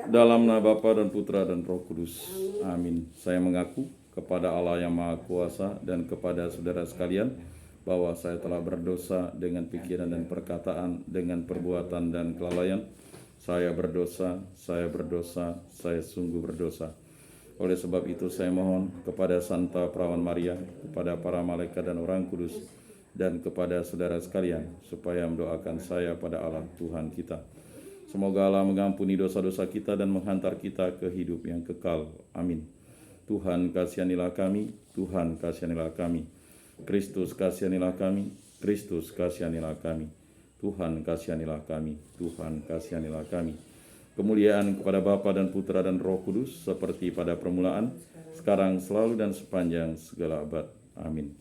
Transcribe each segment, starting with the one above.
Dalam nama Bapa dan Putra dan Roh Kudus. Amin. Saya mengaku kepada Allah yang Maha Kuasa dan kepada saudara sekalian bahwa saya telah berdosa dengan pikiran dan perkataan, dengan perbuatan dan kelalaian. Saya berdosa, saya sungguh berdosa. Oleh sebab itu saya mohon kepada Santa Perawan Maria, kepada para malaikat dan orang kudus, dan kepada saudara sekalian, supaya mendoakan saya pada Allah Tuhan kita. Semoga Allah mengampuni dosa-dosa kita dan menghantar kita ke hidup yang kekal. Amin. Tuhan kasihanilah kami, Tuhan kasihanilah kami. Kristus kasihanilah kami, Kristus kasihanilah kami. Tuhan kasihanilah kami, Tuhan kasihanilah kami. Kemuliaan kepada Bapa dan Putra dan Roh Kudus, seperti pada permulaan, sekarang, selalu, dan sepanjang segala abad. Amin.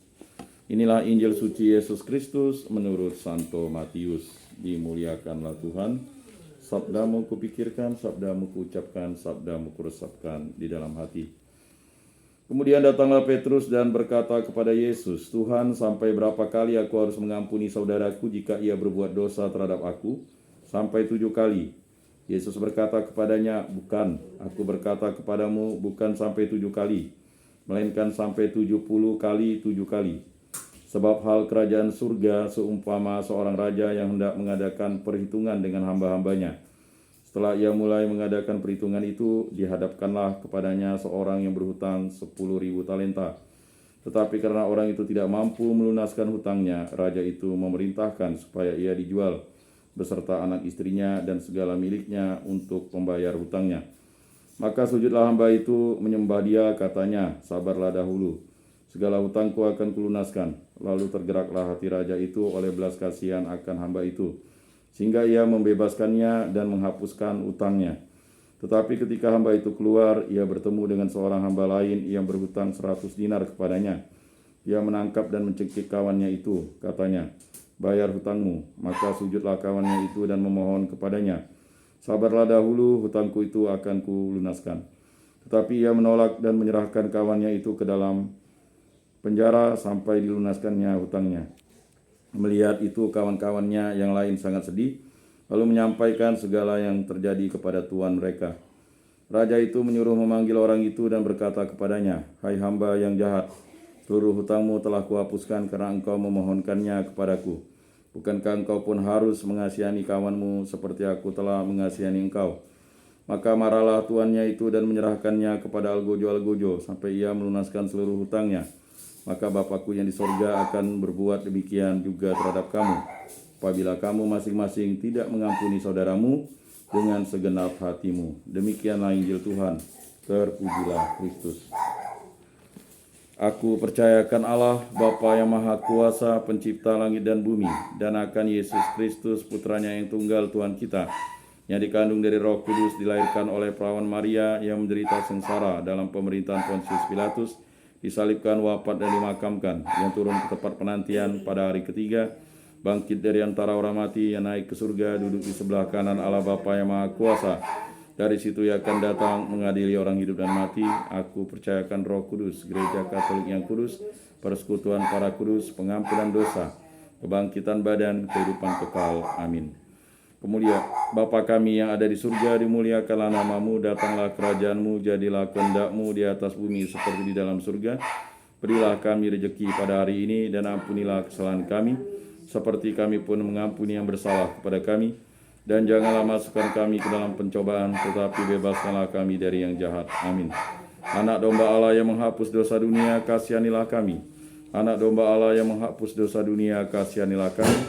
Inilah Injil suci Yesus Kristus menurut Santo Matius. Dimuliakanlah Tuhan. Sabdamu kupikirkan, sabdamu kuucapkan, sabdamu kuresapkan di dalam hati. Kemudian datanglah Petrus dan berkata kepada Yesus, Tuhan, sampai berapa kali aku harus mengampuni saudaraku jika ia berbuat dosa terhadap aku? Sampai 7 kali. Yesus berkata kepadanya, bukan, aku berkata kepadamu, bukan sampai 7 kali, melainkan sampai 70 kali 7 kali. Sebab hal kerajaan surga seumpama seorang raja yang hendak mengadakan perhitungan dengan hamba-hambanya. Setelah ia mulai mengadakan perhitungan itu, dihadapkanlah kepadanya seorang yang berhutang 10.000 talenta. Tetapi karena orang itu tidak mampu melunaskan hutangnya, raja itu memerintahkan supaya ia dijual beserta anak istrinya dan segala miliknya untuk membayar hutangnya. Maka sujudlah hamba itu menyembah dia, katanya, sabarlah dahulu, segala hutangku akan kulunaskan. Lalu tergeraklah hati raja itu oleh belas kasihan akan hamba itu, sehingga ia membebaskannya dan menghapuskan utangnya. Tetapi ketika hamba itu keluar, ia bertemu dengan seorang hamba lain yang berhutang 100 dinar kepadanya. Ia menangkap dan mencekik kawannya itu, katanya, bayar hutangmu. Maka sujudlah kawannya itu dan memohon kepadanya, sabarlah dahulu, hutangku itu akan kulunaskan. Tetapi ia menolak dan menyerahkan kawannya itu ke dalam penjara sampai dilunaskannya hutangnya. Melihat itu kawan-kawannya yang lain sangat sedih, lalu menyampaikan segala yang terjadi kepada tuan mereka. Raja itu menyuruh memanggil orang itu dan berkata kepadanya, hai hamba yang jahat, seluruh hutangmu telah kuhapuskan karena engkau memohonkannya kepadaku. Bukankah engkau pun harus mengasihani kawanmu seperti aku telah mengasihani engkau? Maka marahlah tuannya itu dan menyerahkannya kepada algojo-algojo sampai ia melunaskan seluruh hutangnya. Maka Bapakku yang di sorga akan berbuat demikian juga terhadap kamu, apabila kamu masing-masing tidak mengampuni saudaramu dengan segenap hatimu. Demikianlah Injil Tuhan. Terpujilah Kristus. Aku percayakan Allah, Bapa yang Maha Kuasa, pencipta langit dan bumi, dan akan Yesus Kristus, putranya yang tunggal Tuhan kita, yang dikandung dari Roh Kudus, dilahirkan oleh Perawan Maria, yang menderita sengsara dalam pemerintahan Pontius Pilatus, disalibkan, wafat, dan dimakamkan, yang turun ke tempat penantian pada hari ketiga, bangkit dari antara orang mati, yang naik ke surga, duduk di sebelah kanan Allah Bapa yang Maha Kuasa. Dari situ ia akan datang mengadili orang hidup dan mati. Aku percayakan Roh Kudus, Gereja Katolik yang kudus, persekutuan para kudus, pengampunan dosa, kebangkitan badan, kehidupan kekal. Amin. Kemudian, Bapa kami yang ada di surga, dimuliakanlah namamu, datanglah kerajaanmu, jadilah kehendakmu di atas bumi seperti di dalam surga. Berilah kami rejeki pada hari ini, dan ampunilah kesalahan kami, seperti kami pun mengampuni yang bersalah kepada kami. Dan janganlah masukkan kami ke dalam pencobaan, tetapi bebaskanlah kami dari yang jahat. Amin. Anak domba Allah yang menghapus dosa dunia, kasihanilah kami. Anak domba Allah yang menghapus dosa dunia, kasihanilah kami.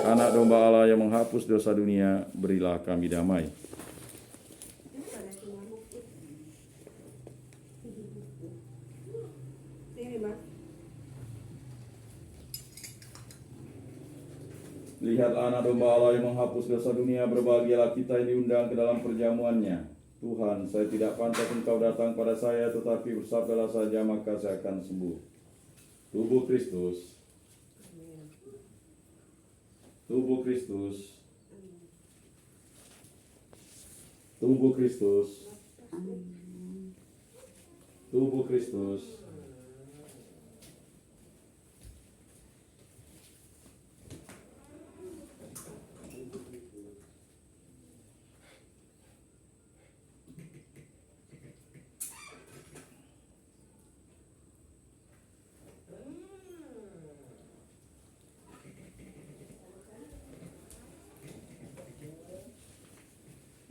Anak domba Allah yang menghapus dosa dunia, berilah kami damai. Lihatlah anak domba Allah yang menghapus dosa dunia, berbahagialah kita yang diundang ke dalam perjamuannya. Tuhan, saya tidak pantas engkau datang pada saya, tetapi bersabdalah saja maka saya akan sembuh. Tubuh Kristus. Tubuh Kristus. Tubuh Kristus. Tubuh Kristus.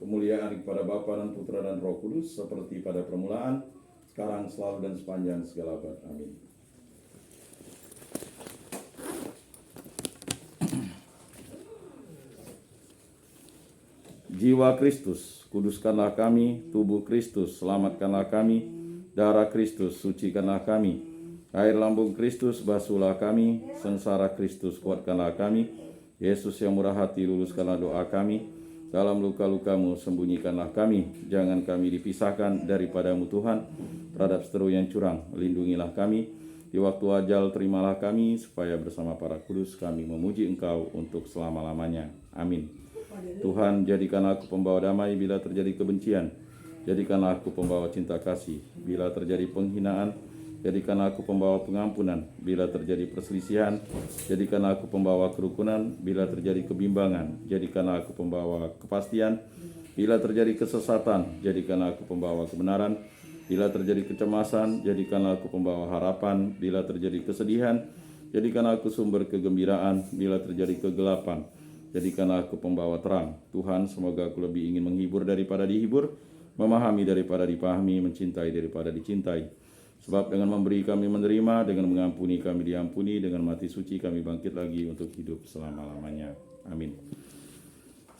Kemuliaan kepada Bapa dan Putra dan Roh Kudus, seperti pada permulaan, sekarang, selalu, dan sepanjang segala abad. Amin. Jiwa Kristus, kuduskanlah kami. Tubuh Kristus, selamatkanlah kami. Darah Kristus, sucikanlah kami. Air lambung Kristus, basuhlah kami. Sengsara Kristus, kuatkanlah kami. Yesus yang murah hati, luluskanlah doa kami. Dalam luka-lukamu, sembunyikanlah kami. Jangan kami dipisahkan daripadamu Tuhan. Terhadap seteru yang curang, lindungilah kami. Di waktu ajal, terimalah kami, supaya bersama para kudus kami memuji Engkau untuk selama-lamanya. Amin. Tuhan, jadikanlah aku pembawa damai bila terjadi kebencian. Jadikanlah aku pembawa cinta kasih bila terjadi penghinaan. Jadikanlah aku pembawa pengampunan bila terjadi perselisihan. Jadikanlah aku pembawa kerukunan bila terjadi kebimbangan. Jadikanlah aku pembawa kepastian bila terjadi kesesatan. Jadikanlah aku pembawa kebenaran bila terjadi kecemasan. Jadikanlah aku pembawa harapan bila terjadi kesedihan. Jadikanlah aku sumber kegembiraan bila terjadi kegelapan. Jadikanlah aku pembawa terang. Tuhan, semoga aku lebih ingin menghibur daripada dihibur, memahami daripada dipahami, mencintai daripada dicintai. Sebab dengan memberi kami menerima, dengan mengampuni kami diampuni, dengan mati suci kami bangkit lagi untuk hidup selama-lamanya. Amin.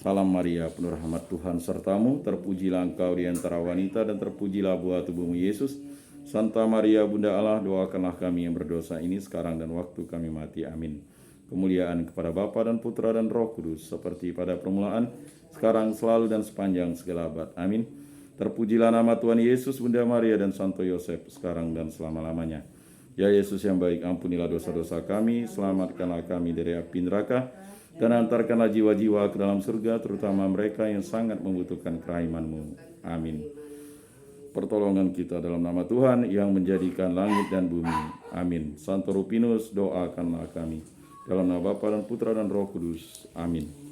Salam Maria, penuh rahmat Tuhan sertamu, terpujilah engkau di antara wanita dan terpujilah buah tubuhmu Yesus. Santa Maria Bunda Allah, doakanlah kami yang berdosa ini sekarang dan waktu kami mati. Amin. Kemuliaan kepada Bapa dan Putra dan Roh Kudus, seperti pada permulaan, sekarang, selalu, dan sepanjang segala abad. Amin. Terpujilah nama Tuhan Yesus, Bunda Maria, dan Santo Yosef, sekarang dan selama-lamanya. Ya Yesus yang baik, ampunilah dosa-dosa kami, selamatkanlah kami dari api neraka, dan antarkanlah jiwa-jiwa ke dalam surga, terutama mereka yang sangat membutuhkan kerahiman-Mu. Amin. Pertolongan kita dalam nama Tuhan yang menjadikan langit dan bumi. Amin. Santo Rupinus, doakanlah kami. Dalam nama Bapa dan Putra dan Roh Kudus. Amin.